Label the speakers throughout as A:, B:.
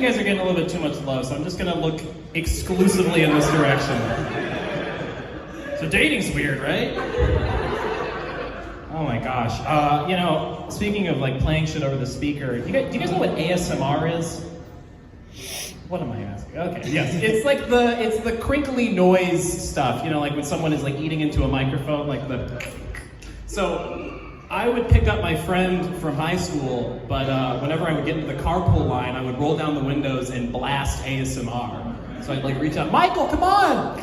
A: guys are getting a little bit too much love, so I'm just gonna look exclusively in this direction. So dating's weird, right? Oh my gosh. You know, speaking of like playing shit over the speaker, do you guys know what ASMR is? What am I asking? Okay, yes. It's like the crinkly noise stuff, you know, like when someone is like eating into a microphone, like the... So, I would pick up my friend from high school, but whenever I would get into the carpool line, I would roll down the windows and blast ASMR. So I'd like reach out, Michael, come on!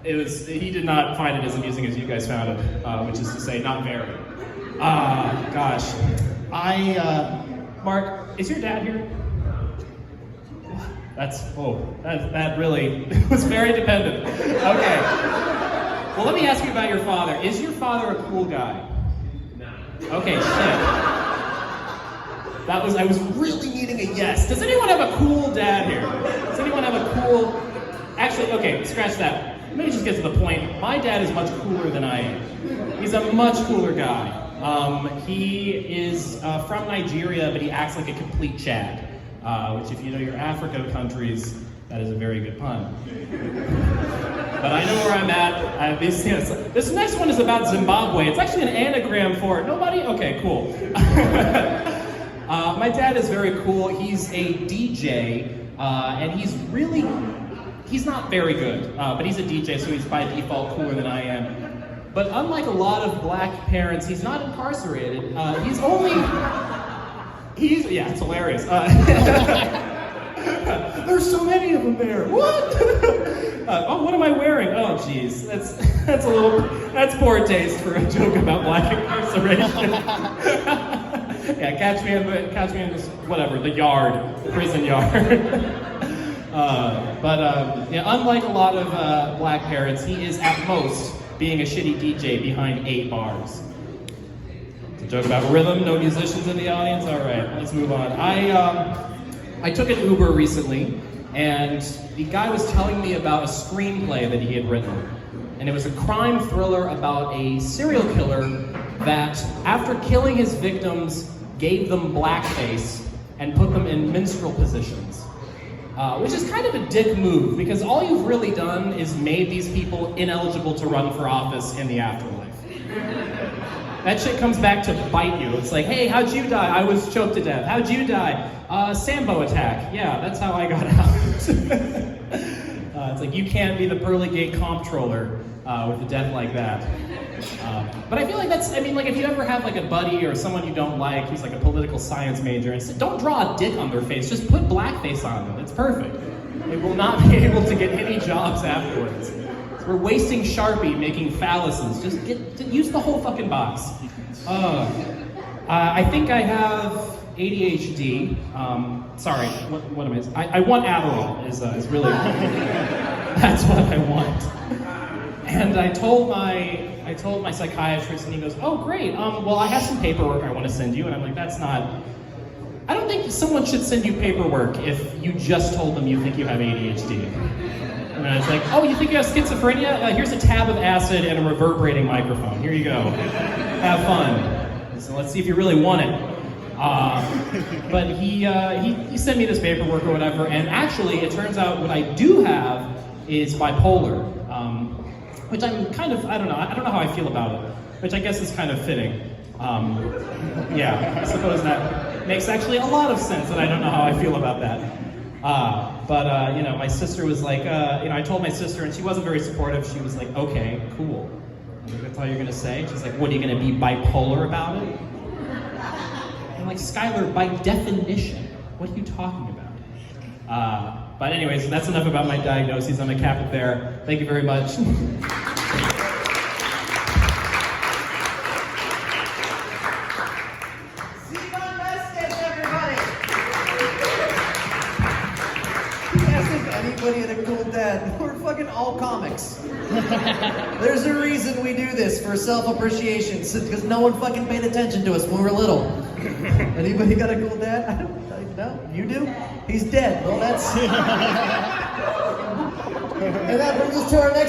A: He did not find it as amusing as you guys found it, which is to say, not very. Gosh. Mark, is your dad here? That really was very dependent. Okay. Well, let me ask you about your father. Is your father a cool guy? No. Okay, shit. I was really needing a yes. Does anyone have a cool dad here? Does anyone have a cool... Actually, okay, scratch that. Let me just get to the point. My dad is much cooler than I am. He's a much cooler guy. He is from Nigeria, but he acts like a complete Chad. Which, if you know your Africa countries, that is a very good pun. But I know where I'm at. This next one is about Zimbabwe. It's actually an anagram for nobody? Okay, cool. My dad is very cool. He's a DJ, and he's not very good, but he's a DJ, so he's by default cooler than I am. But unlike a lot of black parents, he's not incarcerated. Yeah, it's hilarious. There's so many of them there. What? What am I wearing? Oh, jeez. That's poor taste for a joke about black incarceration. Yeah, catch me in this, whatever, the yard, the prison yard. Yeah, unlike a lot of black parents, he is at most being a shitty DJ behind 8 bars. It's a joke about rhythm, no musicians in the audience? All right, let's move on. I took an Uber recently, and the guy was telling me about a screenplay that he had written. And it was a crime thriller about a serial killer that, after killing his victims, gave them blackface and put them in minstrel positions. Which is kind of a dick move, because all you've really done is made these people ineligible to run for office in the afterlife. That shit comes back to bite you. It's like, hey, how'd you die? I was choked to death. How'd you die? Sambo attack. Yeah, that's how I got out. It's like, you can't be the pearly gate comptroller with a death like that. But I feel like if you ever have like a buddy or someone you don't like who's like a political science major, and don't draw a dick on their face, just put blackface on them. It's perfect. They will not be able to get any jobs afterwards. So we're wasting Sharpie making phalluses. Just use the whole fucking box. I think I have ADHD. Sorry, what am I want Adderall is really, that's what I want. And I told my psychiatrist, and he goes, oh great, well I have some paperwork I want to send you. And I'm like, I don't think someone should send you paperwork if you just told them you think you have ADHD. And I was like, oh, you think you have schizophrenia? Here's a tab of acid and a reverberating microphone. Here you go. Have fun. So let's see if you really want it. But he sent me this paperwork or whatever, and actually it turns out what I do have is bipolar. Which I'm kind of, I don't know how I feel about it, which I guess is kind of fitting. Yeah, I suppose that makes actually a lot of sense, and I don't know how I feel about that. But my sister was like, I told my sister, and she wasn't very supportive. She was like, okay, cool. I'm like, that's all you're gonna say? She's like, what, are you gonna be bipolar about it? I'm like, Skylar, by definition, what are you talking about? But anyways, that's enough about my diagnoses. I'm gonna cap it there. Thank you very much.
B: Anybody had a cool dad? We're fucking all comics. There's a reason we do this, for self-appreciation, because no one fucking paid attention to us when we were little. Anybody got a cool dad? No? You do? He's dead. Well, that's... And that brings us to our next...